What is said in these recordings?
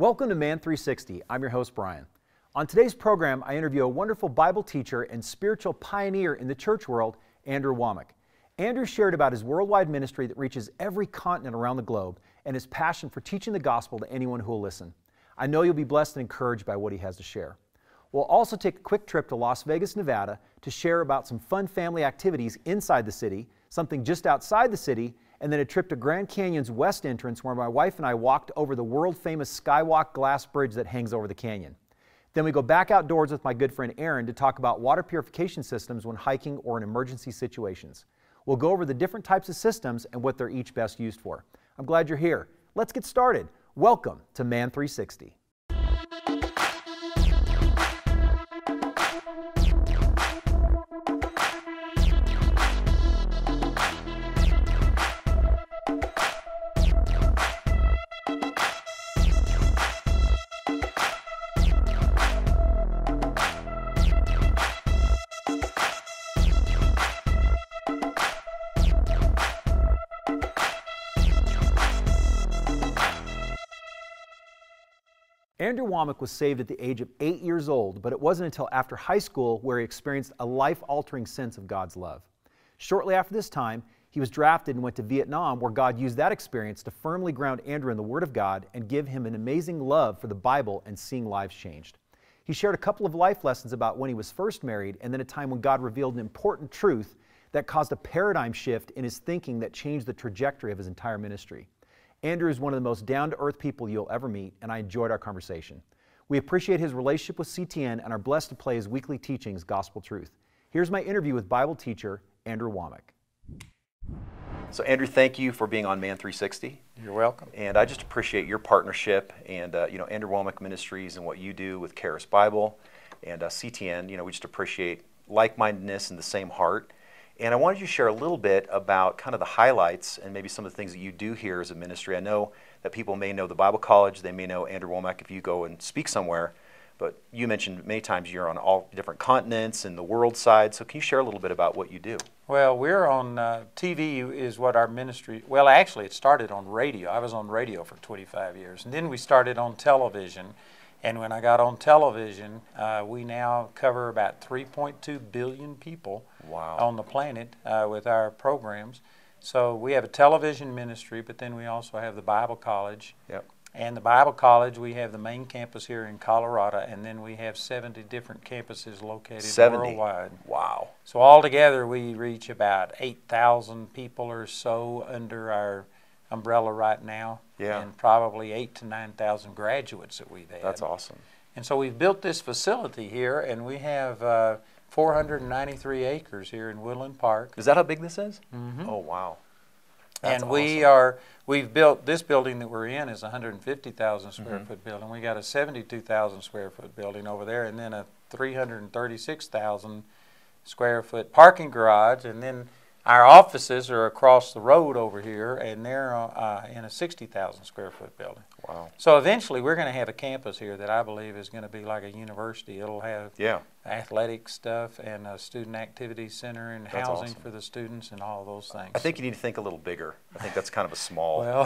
Welcome to Man 360. I'm your host, Brian. On today's program, I interview a wonderful Bible teacher and spiritual pioneer in the church world, Andrew Wommack. Andrew shared about his worldwide ministry that reaches every continent around the globe and his passion for teaching the gospel to anyone who will listen. I know you'll be blessed and encouraged by what he has to share. We'll also take a quick trip to Las Vegas, Nevada to share about some fun family activities inside the city, something just outside the city, and then a trip to Grand Canyon's west entrance where my wife and I walked over the world-famous Skywalk glass bridge that hangs over the canyon. Then we go back outdoors with my good friend Aaron to talk about water purification systems when hiking or in emergency situations. We'll go over the different types of systems and what they're each best used for. I'm glad you're here. Let's get started. Welcome to Man 360. Andrew Wommack was saved at the age of 8 years old, but it wasn't until after high school where he experienced a life-altering sense of God's love. Shortly after this time, he was drafted and went to Vietnam, where God used that experience to firmly ground Andrew in the Word of God and give him an amazing love for the Bible and seeing lives changed. He shared a couple of life lessons about when he was first married and then a time when God revealed an important truth that caused a paradigm shift in his thinking that changed the trajectory of his entire ministry. Andrew is one of the most down-to-earth people you'll ever meet, and I enjoyed our conversation. We appreciate his relationship with CTN and are blessed to play his weekly teachings, Gospel Truth. Here's my interview with Bible teacher Andrew Wommack. So Andrew, thank you for being on Man 360. You're welcome. And I just appreciate your partnership and Andrew Wommack Ministries and what you do with Charis Bible and CTN. We just appreciate like-mindedness and the same heart. And I wanted you to share a little bit about kind of the highlights and maybe some of the things that you do here as a ministry. I know that people may know the Bible College, they may know Andrew Wommack if you go and speak somewhere, but you mentioned many times you're on all different continents and the world side, so can you share a little bit about what you do? Well, we're on TV is what our ministry, well actually it started on radio. I was on radio for 25 years, and then we started on television. And when I got on television, we now cover about 3.2 billion people on the planet with our programs. So we have a television ministry, but then we also have the Bible College. Yep. And the Bible College, we have the main campus here in Colorado, and then we have 70 different campuses located 70. Worldwide. Wow. So altogether, we reach about 8,000 people or so under our umbrella right now, and probably 8,000 to 9,000 graduates that we've had. That's awesome. And so we've built this facility here, and we have 493 acres here in Woodland Park. Is that how big this is? Mm-hmm. Oh, wow. That's and awesome. we've built, this building that we're in is a 150,000 square foot building. We got a 72,000 square foot building over there, and then a 336,000 square foot parking garage, and then our offices are across the road over here, and they're in a 60,000 square foot building. Wow. So eventually we're going to have a campus here that I believe is going to be like a university. It'll have athletic stuff and a student activity center and That's housing awesome. for the students and all those things. I think you need to think a little bigger. I think that's kind of a small... Well,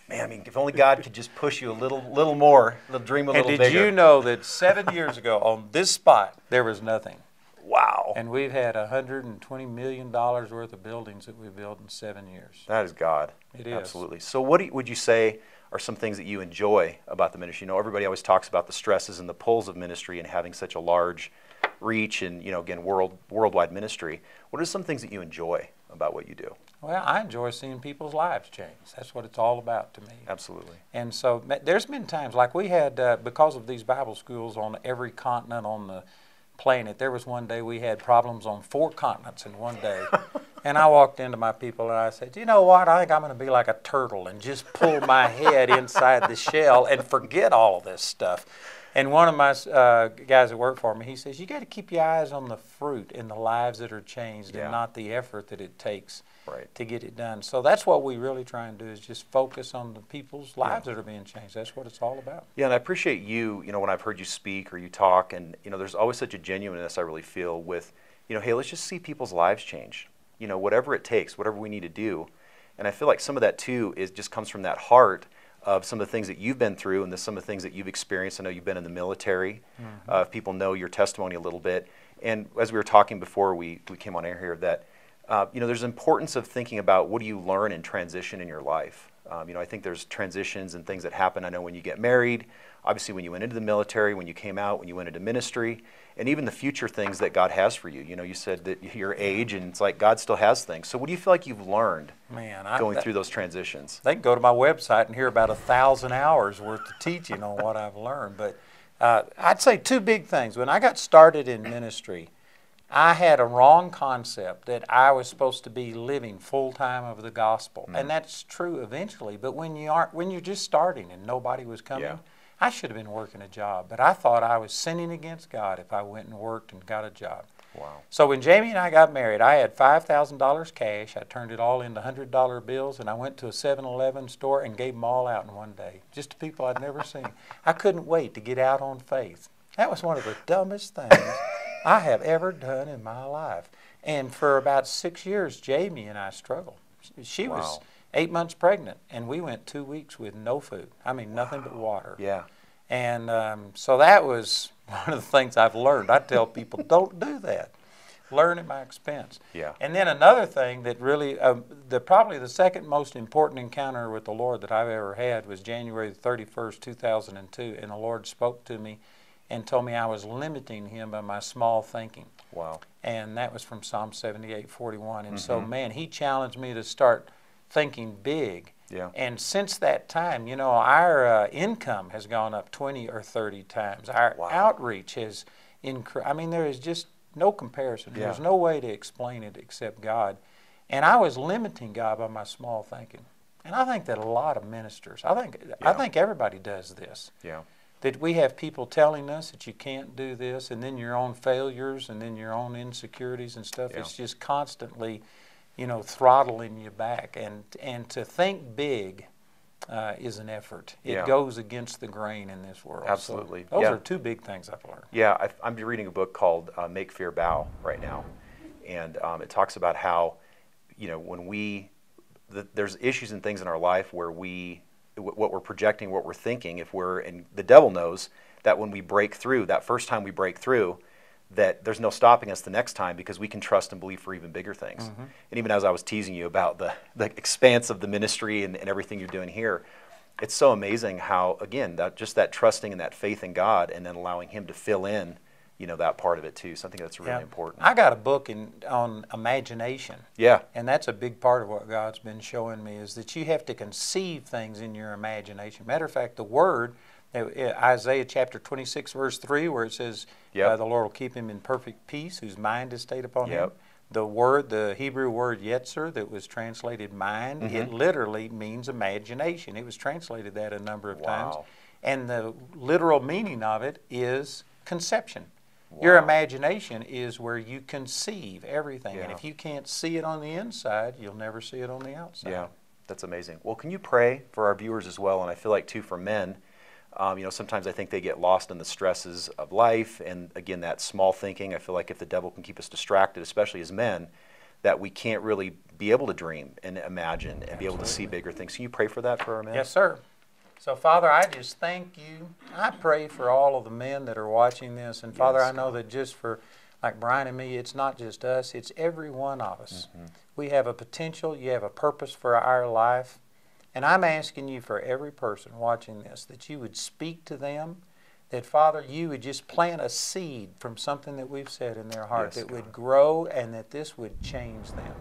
man, I mean, if only God could just push you a little more, dream a little bigger. And did you know that 7 years ago on this spot, there was nothing? Wow. And we've had $120 million worth of buildings that we've built in 7 years. That is God. It is. Absolutely. So what would you say are some things that you enjoy about the ministry? Everybody always talks about the stresses and the pulls of ministry and having such a large reach and, again, worldwide ministry. What are some things that you enjoy about what you do? Well, I enjoy seeing people's lives change. That's what it's all about to me. Absolutely. And so there's been times, like we had, because of these Bible schools on every continent on the planet, there was one day we had problems on 4 continents in one day. And I walked into my people and I said, you know what, I think I'm going to be like a turtle and just pull my head inside the shell and forget all of this stuff. And one of my guys that work for me, he says, you got to keep your eyes on the fruit and the lives that are changed and not the effort that it takes to get it done. So that's what we really try and do, is just focus on the people's lives that are being changed. That's what it's all about. Yeah, and I appreciate you, when I've heard you speak or you talk, and, there's always such a genuineness I really feel with, hey, let's just see people's lives change. Whatever it takes, whatever we need to do. And I feel like some of that, too, just comes from that heart of some of the things that you've been through and some of the things that you've experienced. I know you've been in the military. If people know your testimony a little bit. And as we were talking before we came on air here, that there's importance of thinking about what do you learn in transition in your life. I think there's transitions and things that happen. I know when you get married, obviously when you went into the military, when you came out, when you went into ministry, and even the future things that God has for you. You said that your age, and it's like God still has things. So what do you feel like you've learned going through those transitions? They can go to my website and hear about 1,000 hours worth of teaching on what I've learned. But I'd say two big things. When I got started in ministry, I had a wrong concept that I was supposed to be living full-time of the gospel. And that's true eventually. But when you're just starting and nobody was coming, I should have been working a job. But I thought I was sinning against God if I went and worked and got a job. Wow. So when Jamie and I got married, I had $5,000 cash. I turned it all into $100 bills, and I went to a 7-Eleven store and gave them all out in one day, just to people I'd never seen. I couldn't wait to get out on faith. That was one of the dumbest things I have ever done in my life. And for about 6 years, Jamie and I struggled. She was 8 months pregnant, and we went 2 weeks with no food. I mean, nothing but water. Yeah. And so that was one of the things I've learned. I tell people, don't do that. Learn at my expense. Yeah. And then another thing that really, probably the second most important encounter with the Lord that I've ever had was January 31st, 2002, and the Lord spoke to me and told me I was limiting Him by my small thinking. Wow. And that was from Psalm 78:41. And so, man, He challenged me to start thinking big. Yeah. And since that time, our income has gone up 20 or 30 times. Our outreach has increased. I mean, there is just no comparison. Yeah. There's no way to explain it except God. And I was limiting God by my small thinking. And I think that a lot of ministers, I think everybody does this. Yeah. That we have people telling us that you can't do this, and then your own failures, and then your own insecurities and stuff. Yeah. It's just constantly, throttling you back. And to think big is an effort. It goes against the grain in this world. Absolutely. So those are two big things I've learned. Yeah, I'm reading a book called Make Fear Bow right now. And it talks about how, when there's issues and things in our life where what we're projecting, what we're thinking, and the devil knows that when we break through, that first time we break through, that there's no stopping us the next time because we can trust and believe for even bigger things. And even as I was teasing you about the expanse of the ministry and everything you're doing here, it's so amazing how, again, that trusting and that faith in God and then allowing Him to fill in, that part of it too. So I think that's really important. I got a book on imagination. Yeah. And that's a big part of what God's been showing me is that you have to conceive things in your imagination. Matter of fact, the Word, Isaiah chapter 26, verse 3, where it says, the Lord will keep him in perfect peace, whose mind is stayed upon Him. The Hebrew word yetzer that was translated mind, it literally means imagination. It was translated that a number of times. And the literal meaning of it is conception. Your imagination is where you conceive everything. And if you can't see it on the inside, you'll never see it on the outside. Yeah, that's amazing. Well, can you pray for our viewers as well? And I feel like, too, for men, sometimes I think they get lost in the stresses of life. And, again, that small thinking. I feel like if the devil can keep us distracted, especially as men, that we can't really be able to dream and imagine and be able to see bigger things. Can you pray for that for our men? Yes, sir. So, Father, I just thank you. I pray for all of the men that are watching this. And, Father, I know that just for, like Brian and me, it's not just us. It's every one of us. We have a potential. You have a purpose for our life. And I'm asking you for every person watching this that you would speak to them, that, Father, you would just plant a seed from something that we've said in their heart that would grow and that this would change them.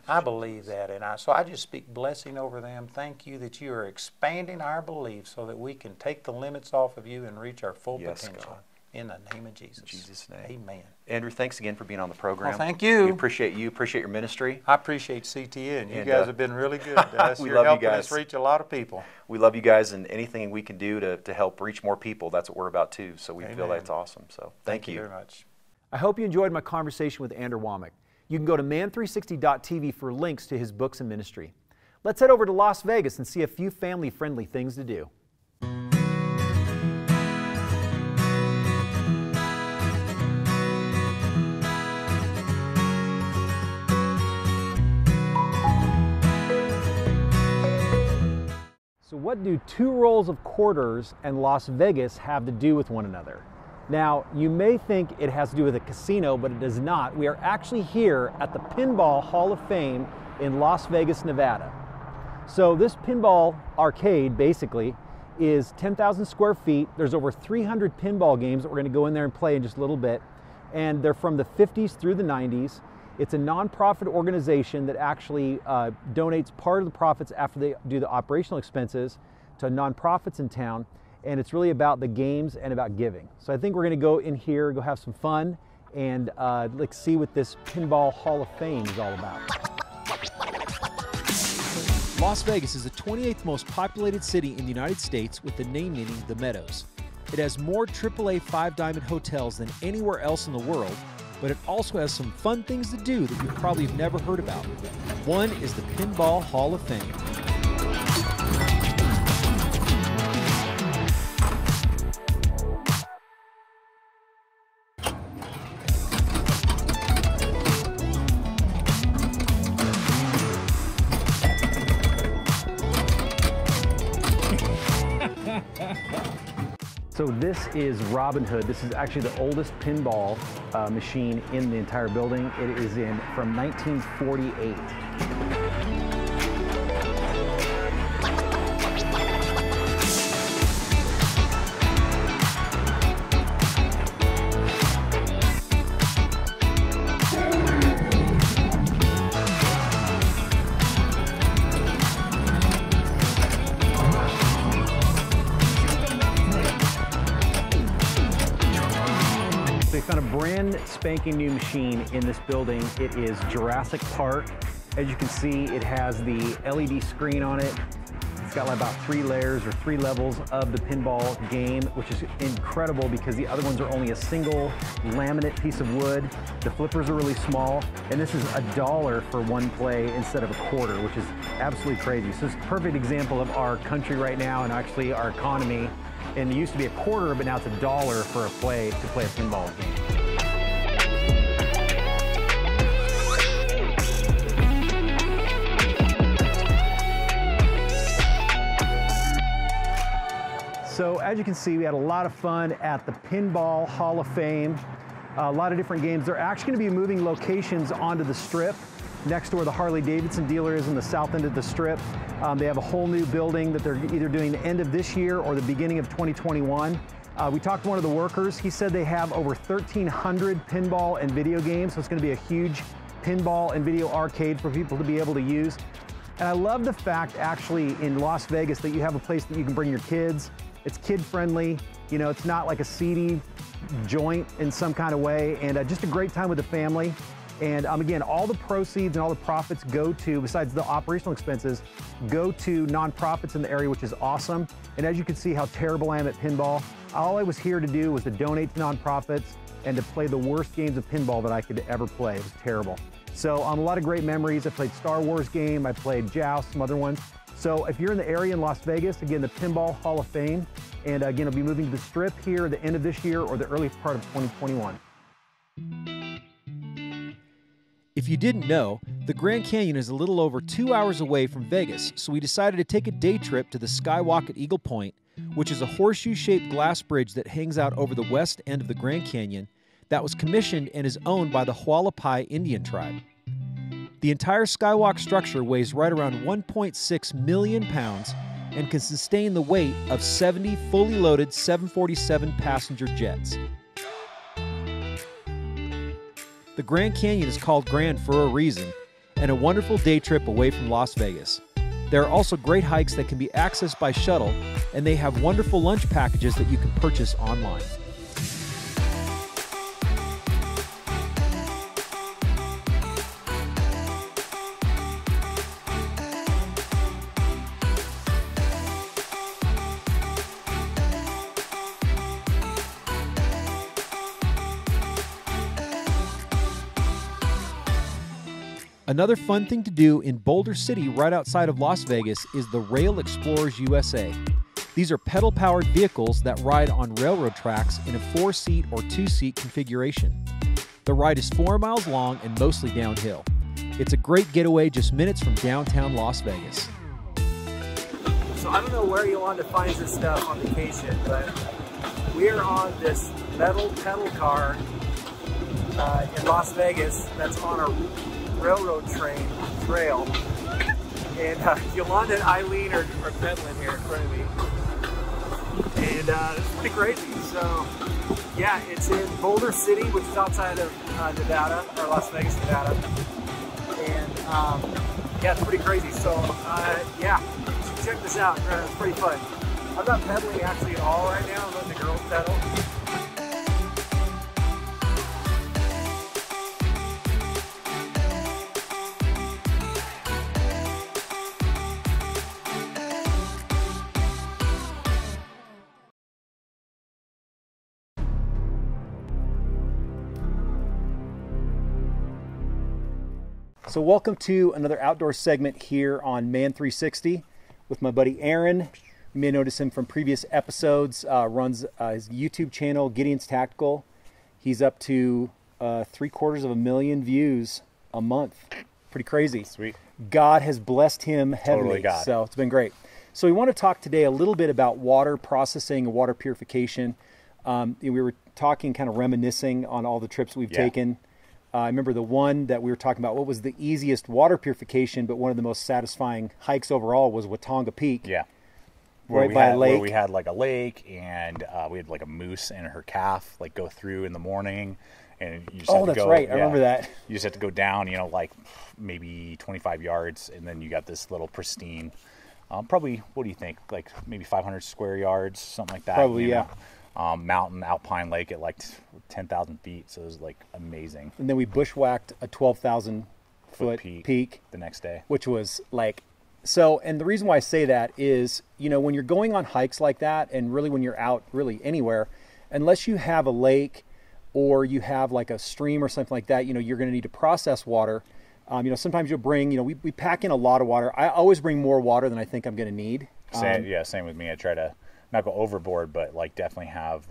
I believe that, and so I just speak blessing over them. Thank you that you are expanding our belief so that we can take the limits off of you and reach our full potential. God. In the name of Jesus. In Jesus' name. Amen. Andrew, thanks again for being on the program. Well, thank you. We appreciate you. Appreciate your ministry. I appreciate CTN. You guys have been really good to us. We You're love helping you guys. us reach a lot of people. We love you guys, and anything we can do to help reach more people, that's what we're about too. So we feel that's awesome. So thank you very much. I hope you enjoyed my conversation with Andrew Wommack. You can go to man360.tv for links to his books and ministry. Let's head over to Las Vegas and see a few family-friendly things to do. So what do 2 rolls of quarters and Las Vegas have to do with one another? Now, you may think it has to do with a casino, but it does not. We are actually here at the Pinball Hall of Fame in Las Vegas, Nevada. So this pinball arcade basically is 10,000 square feet. There's over 300 pinball games that we're going to go in there and play in just a little bit. And they're from the 50s through the 90s. It's a nonprofit organization that actually donates part of the profits after they do the operational expenses to nonprofits in town. And it's really about the games and about giving. So I think we're going to go in here, go have some fun, and let's see what this Pinball Hall of Fame is all about. Las Vegas is the 28th most populated city in the United States, with the name meaning the Meadows. It has more AAA 5-diamond hotels than anywhere else in the world, but it also has some fun things to do that you probably have never heard about. One is the Pinball Hall of Fame. So this is Robin Hood. This is actually the oldest pinball machine in the entire building. It is from 1948. They found a brand spanking new machine in this building. It is Jurassic Park. As you can see, it has the LED screen on it. It's got like about 3 layers or 3 levels of the pinball game, which is incredible because the other ones are only a single laminate piece of wood. The flippers are really small, and this is $1 for one play instead of $0.25, which is absolutely crazy. So it's a perfect example of our country right now and actually our economy. And it used to be $0.25, but now it's $1 for a play to play a pinball game. So as you can see, we had a lot of fun at the Pinball Hall of Fame. A lot of different games. They're actually going to be moving locations onto the Strip, next to where the Harley-Davidson dealer is in the south end of the Strip. They have a whole new building that they're either doing the end of this year or the beginning of 2021. We talked to one of the workers. He said they have over 1,300 pinball and video games, so it's going to be a huge pinball and video arcade for people to be able to use. And I love the fact, actually, in Las Vegas that you have a place that you can bring your kids. It's kid-friendly. You know, it's not like a seedy joint in some kind of way, and just a great time with the family. And again, all the proceeds and all the profits go to, besides the operational expenses, go to nonprofits in the area, which is awesome. And as you can see how terrible I am at pinball, all I was here to do was to donate to nonprofits and to play the worst games of pinball that I could ever play. It was terrible. So a lot of great memories. I played Star Wars game, I played Joust, some other ones. So if you're in the area in Las Vegas, again, the Pinball Hall of Fame, and again, it'll be moving to the Strip here at the end of this year or the early part of 2021. If you didn't know, the Grand Canyon is a little over 2 hours away from Vegas, so we decided to take a day trip to the Skywalk at Eagle Point, which is a horseshoe-shaped glass bridge that hangs out over the west end of the Grand Canyon that was commissioned and is owned by the Hualapai Indian tribe. The entire Skywalk structure weighs right around 1.6 million pounds and can sustain the weight of 70 fully loaded 747 passenger jets. The Grand Canyon is called Grand for a reason, and a wonderful day trip away from Las Vegas. There are also great hikes that can be accessed by shuttle, and they have wonderful lunch packages that you can purchase online. Another fun thing to do in Boulder City right outside of Las Vegas is the Rail Explorers USA. These are pedal-powered vehicles that ride on railroad tracks in a 4-seat or 2-seat configuration. The ride is 4 miles long and mostly downhill. It's a great getaway just minutes from downtown Las Vegas. So I don't know where Yolanda finds this stuff on vacation, but we are on this metal pedal car in Las Vegas that's on a railroad trail. And Yolanda and Eileen are pedaling here in front of me. And it's pretty crazy. So yeah, it's in Boulder City, which is outside of Nevada, or Las Vegas, Nevada. And yeah, it's pretty crazy. So yeah, check this out. It's pretty fun. I'm not pedaling actually at all right now. I'm letting the girls pedal. So welcome to another outdoor segment here on Man 360 with my buddy Aaron. You may notice him from previous episodes. Runs his YouTube channel, Gideon's Tactical. He's up to 750,000 views a month. Pretty crazy. Sweet. God has blessed him heavily. Totally God. So it's been great. So we want to talk today a little bit about water processing and water purification. We were talking, kind of reminiscing on all the trips we've taken. I remember the one that we were talking about, what was the easiest water purification, but one of the most satisfying hikes overall was Watauga Peak. Yeah. Right by a lake. Where we had like a lake, and we had like a moose and her calf like go through in the morning. And you just have to that's go, right. I remember that. You just have to go down, you know, like maybe 25 yards, and then you got this little pristine, probably, what do you think? Like maybe 500 square yards, something like that. Probably, yeah. Mountain alpine lake at like 10,000 feet, so it was like amazing. And then we bushwhacked a 12,000 foot peak the next day, which was like, so, and the reason why I say that is, you know, when you're going on hikes like that, and really when you're out really anywhere, unless you have a lake or you have like a stream or something like that, you know, you're going to need to process water. You know, sometimes you'll bring, you know, we pack in a lot of water. I always bring more water than I think I'm going to need. Same with me. I try to not go overboard, but like definitely have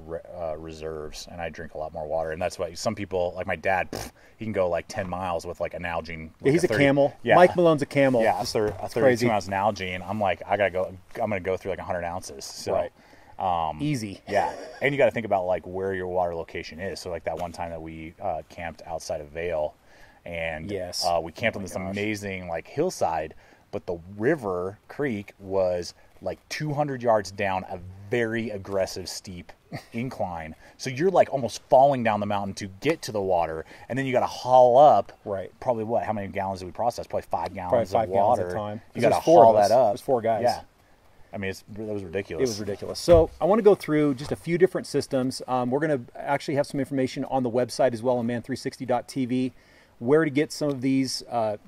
reserves, and I drink a lot more water. And that's why some people, like my dad, he can go like 10 miles with like a Nalgene. Yeah, he's a camel. Yeah. Mike Malone's a camel. Yeah, a 32 ounce Nalgene. I'm like, I'm gonna go through like 100 ounces. So right. Easy. Yeah. And you got to think about like where your water location is. So like that one time that we camped outside of Vail, and we camped on this amazing like hillside, but the river creek was like 200 yards down a very aggressive steep incline. So you're like almost falling down the mountain to get to the water, and then you got to haul up. Right. Probably how many gallons did we process? Probably 5 gallons Probably 5 of water. gallons at a time. You got to haul that up. There's 4 guys. Yeah. I mean, that was ridiculous. It was ridiculous. So I want to go through just a few different systems. We're going to actually have some information on the website as well on man360.tv, where to get some of these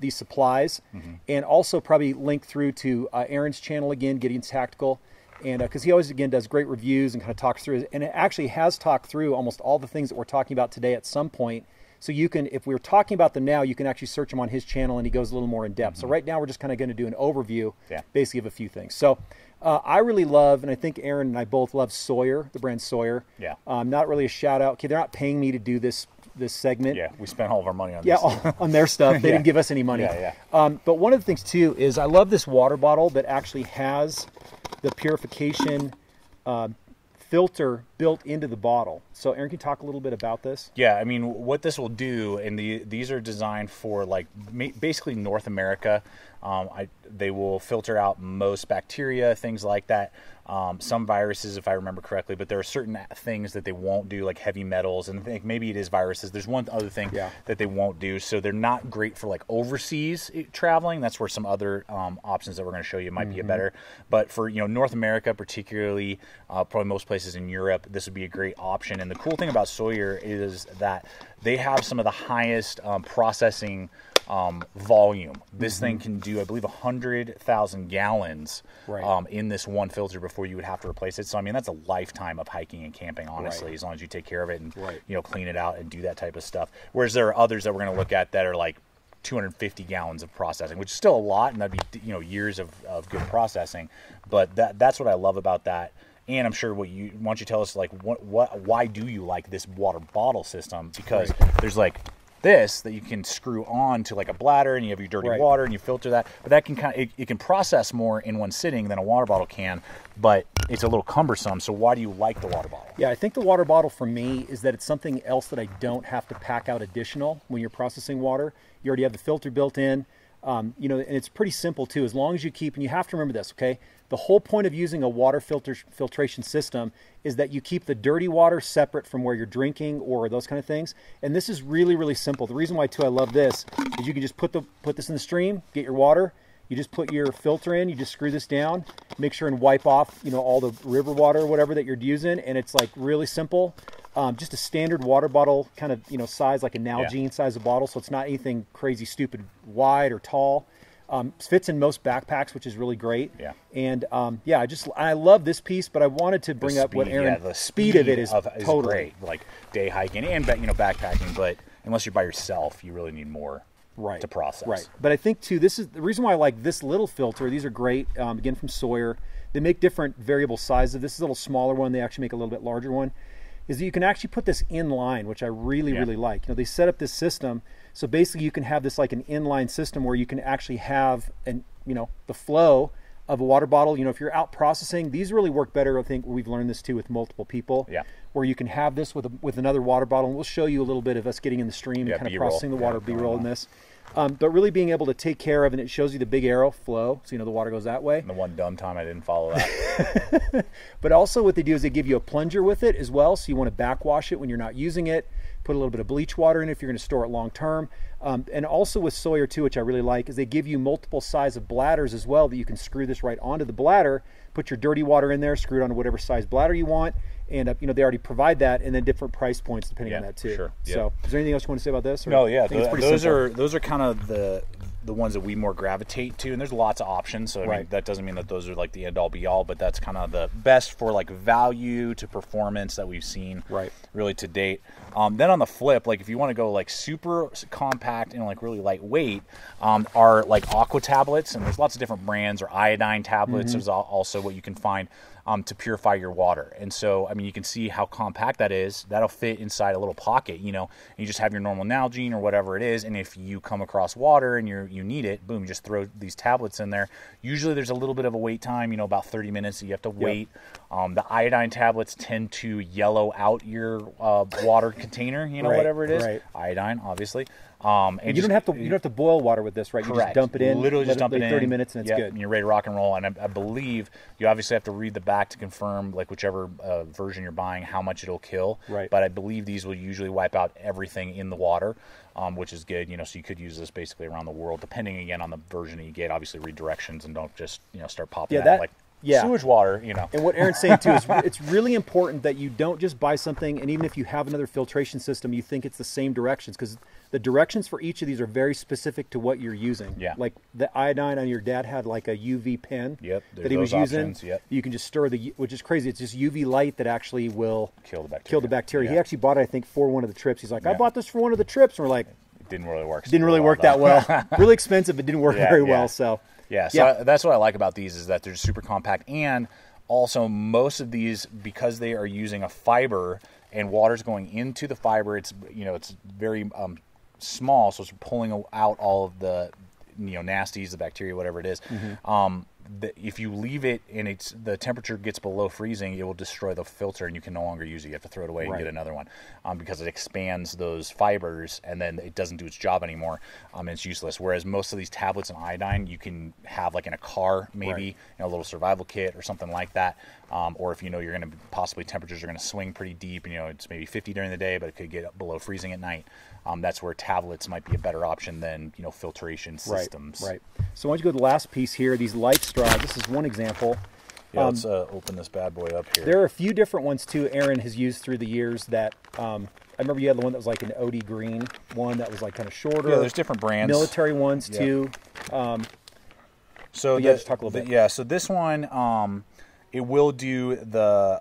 supplies, and also probably link through to Aaron's channel again, Gideon's Tactical, and because he always again does great reviews and kind of talks through it, and it actually has talked through almost all the things that we're talking about today at some point. So you can, if we're talking about them now, you can actually search them on his channel, and he goes a little more in depth. So right now we're just kind of going to do an overview, basically of a few things. So I really love, and I think Aaron and I both love Sawyer, the brand Sawyer. Yeah. Not really a shout out. Okay, they're not paying me to do this segment. Yeah, we spent all of our money on this. Yeah, on their stuff. They didn't give us any money. Yeah. But one of the things too is I love this water bottle that actually has the purification filter built into the bottle. So Aaron, can you talk a little bit about this? Yeah, I mean, what this will do, and these are designed for like basically North America. They will filter out most bacteria, things like that. Some viruses, if I remember correctly, but there are certain things that they won't do, like heavy metals, and I think maybe it is viruses. There's one other thing that they won't do, so they're not great for like overseas traveling. That's where some other options that we're going to show you might be better. But for North America, particularly, probably most places in Europe, this would be a great option. And the cool thing about Sawyer is that they have some of the highest processing volume. This thing can do, I believe, 100,000 gallons in this one filter before you would have to replace it. So I mean, that's a lifetime of hiking and camping, honestly, as long as you take care of it and clean it out and do that type of stuff. Whereas there are others that we're going to look at that are like 250 gallons of processing, which is still a lot, and that'd be years of good processing. But that's what I love about that. And I'm sure why don't you tell us like why do you like this water bottle system? Because there's like this that you can screw on to like a bladder, and you have your dirty water, and you filter that. But that can it can process more in one sitting than a water bottle can, but it's a little cumbersome. So why do you like the water bottle? Yeah, I think the water bottle for me is that it's something else that I don't have to pack out additional when you're processing water. You already have the filter built in, and it's pretty simple too. As long as you keep, and you have to remember this, okay? The whole point of using a water filtration system is that you keep the dirty water separate from where you're drinking or those kind of things. And this is really, really simple. The reason why too I love this is you can just put this in the stream, get your water. You just put your filter in, you just screw this down, make sure and wipe off, all the river water or whatever that you're using. And it's like really simple. Just a standard water bottle kind of, size, like a Nalgene size of bottle. So it's not anything crazy, stupid, wide or tall. Fits in most backpacks, which is really great. Yeah. And I love this piece, but I wanted to bring up what Aaron, the speed of it is totally great. Like day hiking and backpacking, but unless you're by yourself, you really need more to process. Right. But I think too, this is the reason why I like this little filter. These are great, again from Sawyer. They make different variable sizes. This is a little smaller one. They actually make a little bit larger one. Is that you can actually put this in line, which I really, really like. They set up this system. So basically you can have this like an inline system where you can actually have the flow of a water bottle. If you're out processing, these really work better. I think we've learned this too with multiple people. Yeah. Where you can have this with another water bottle, and we'll show you a little bit of us getting in the stream and kind of processing the water, B-roll in this. But really being able to take care of, and it shows you the big arrow flow, so the water goes that way. And the one dumb time I didn't follow that. But also what they do is they give you a plunger with it as well, so you want to backwash it when you're not using it. Put a little bit of bleach water in it if you're going to store it long term. And also with Sawyer too, which I really like, is they give you multiple size of bladders as well that you can screw this right onto the bladder, put your dirty water in there, screw it onto whatever size bladder you want. And they already provide that, and then different price points depending on that too. Sure. So, is there anything else you want to say about this? No, yeah, those are kind of the ones that we more gravitate to, and there's lots of options. So I mean, that doesn't mean that those are like the end all be all, but that's kind of the best for like value to performance that we've seen really to date. Then on the flip, like if you want to go like super compact and like really lightweight, are like Aqua tablets, and there's lots of different brands, or Iodine tablets. There's also what you can find to purify your water. And so, I mean, you can see how compact that is. That'll fit inside a little pocket, and you just have your normal Nalgene or whatever it is. And if you come across water and you need it, boom, just throw these tablets in there. Usually there's a little bit of a wait time, about 30 minutes that you have to wait. The Iodine tablets tend to yellow out your water container, whatever it is. Iodine, obviously. And you don't have to boil water with this, right? Correct. You just dump it in. Literally just dump it in. 30 minutes and it's good. And you're ready to rock and roll. And I believe you obviously have to read the back to confirm, like whichever version you're buying, how much it'll kill. Right. But I believe these will usually wipe out everything in the water, which is good. So you could use this basically around the world, depending again on the version that you get. Obviously read directions and don't just start popping that like sewage water. And what Aaron's saying too is it's really important that you don't just buy something, and even if you have another filtration system, you think it's the same directions, because the directions for each of these are very specific to what you're using. Yeah. Like the Iodine on your dad had like a UV pen that he was using. You can just stir which is crazy. It's just UV light that actually will kill the bacteria. He actually bought it, I think, for one of the trips. He's like, I bought this for one of the trips. And we're like, it didn't really work. Didn't really work that well. Really expensive, but didn't work very well. So. Yeah, so that's what I like about these, is that they're super compact, and also most of these, because they are using a fiber and water's going into the fiber, it's it's very small, so it's pulling out all of the nasties, the bacteria, whatever it is. If you leave it and the temperature gets below freezing, it will destroy the filter and you can no longer use it. You have to throw it away and get another one, because it expands those fibers and then it doesn't do its job anymore, and it's useless. Whereas most of these tablets and Iodine you can have like in a car, maybe a little survival kit or something like that, or if you're going to possibly temperatures are going to swing pretty deep, and it's maybe 50 during the day but it could get below freezing at night. That's where tablets might be a better option than filtration systems. Right. So why don't you go to the last piece here? These light straws. This is one example. Yeah, let's open this bad boy up here. There are a few different ones too. Aaron has used through the years that. I remember you had the one that was like an OD green one that was like kind of shorter. Yeah, there's different brands. Military ones too. So just talk a little bit. Yeah. So this one. It will do the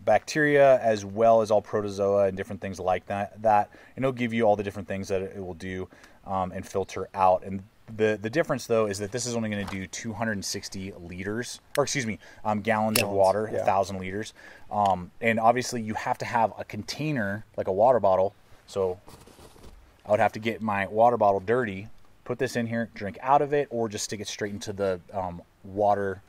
bacteria as well as all protozoa and different things like that. And it'll give you all the different things that it will do and filter out. And the difference, though, is that this is only going to do 260 liters, or excuse me, gallons of water, 1,000 liters. And obviously, you have to have a container, like a water bottle. So I would have to get my water bottle dirty, put this in here, drink out of it, or just stick it straight into the water,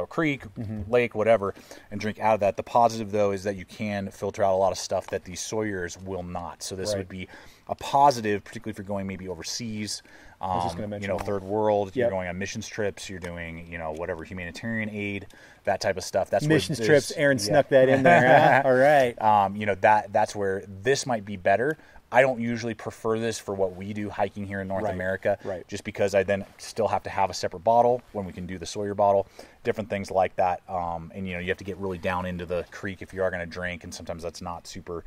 creek, lake, whatever, and drink out of that. The positive, though, is that you can filter out a lot of stuff that these Sawyers will not. So this would be a positive, particularly if you're going maybe overseas, third world, you're going on missions trips, you're doing, whatever, humanitarian aid, that type of stuff. That's missions trips. Aaron snuck that in there. Huh? All right. That's where this might be better. I don't usually prefer this for what we do hiking here in North America, just because I then still have to have a separate bottle when we can do the Sawyer bottle, different things like that. And you have to get really down into the creek if you are going to drink, and sometimes that's not super,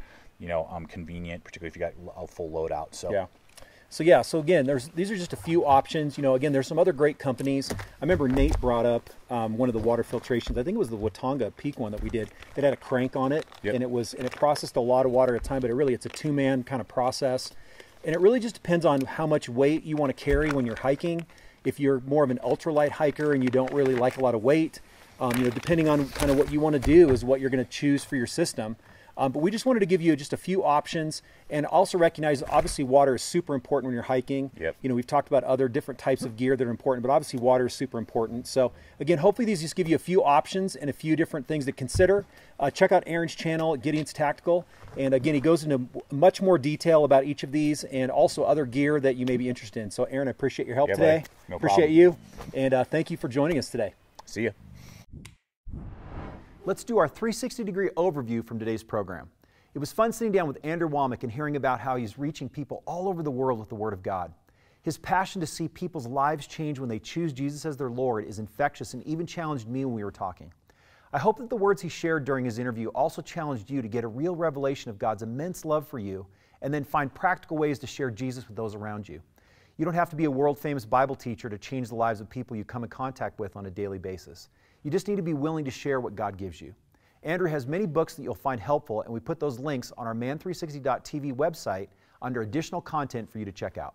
convenient, particularly if you got a full load out. So again, these are just a few options. Again, there's some other great companies. I remember Nate brought up one of the water filtrations. I think it was the Watanga Peak one that we did. It had a crank on it, and it processed a lot of water at a time. But it's a two-man kind of process, and it really just depends on how much weight you want to carry when you're hiking. If you're more of an ultralight hiker and you don't really like a lot of weight, depending on kind of what you want to do is what you're going to choose for your system. But we just wanted to give you just a few options, and also recognize obviously water is super important when you're hiking. We've talked about other different types of gear that are important, but obviously water is super important. So again, hopefully these just give you a few options and a few different things to consider. Check out Aaron's channel, Gideon's Tactical, and again, he goes into much more detail about each of these and also other gear that you may be interested in. So Aaron, I appreciate your help today. No appreciate problem. you, and thank you for joining us today. See you. Let's do our 360-degree overview from today's program. It was fun sitting down with Andrew Wommack and hearing about how he's reaching people all over the world with the Word of God. His passion to see people's lives change when they choose Jesus as their Lord is infectious and even challenged me when we were talking. I hope that the words he shared during his interview also challenged you to get a real revelation of God's immense love for you and then find practical ways to share Jesus with those around you. You don't have to be a world-famous Bible teacher to change the lives of people you come in contact with on a daily basis. You just need to be willing to share what God gives you. Andrew has many books that you'll find helpful, and we put those links on our man360.tv website under additional content for you to check out.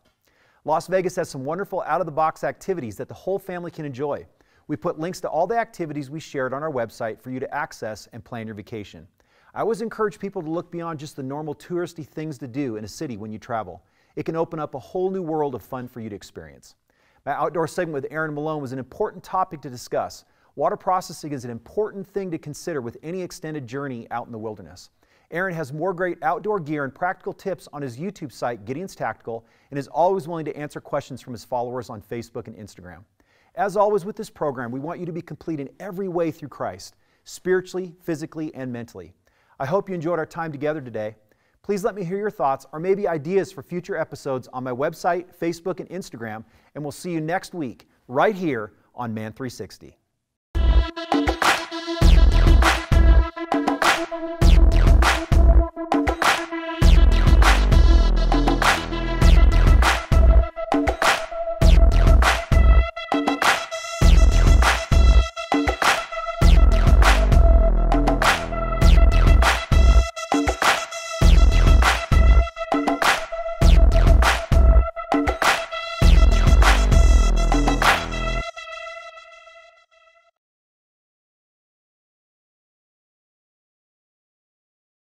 Las Vegas has some wonderful out-of-the-box activities that the whole family can enjoy. We put links to all the activities we shared on our website for you to access and plan your vacation. I always encourage people to look beyond just the normal touristy things to do in a city when you travel. It can open up a whole new world of fun for you to experience. My outdoor segment with Aaron Malone was an important topic to discuss. Water processing is an important thing to consider with any extended journey out in the wilderness. Aaron has more great outdoor gear and practical tips on his YouTube site, Gideon's Tactical, and is always willing to answer questions from his followers on Facebook and Instagram. As always with this program, we want you to be complete in every way through Christ, spiritually, physically, and mentally. I hope you enjoyed our time together today. Please let me hear your thoughts or maybe ideas for future episodes on my website, Facebook, and Instagram, and we'll see you next week right here on Man 360.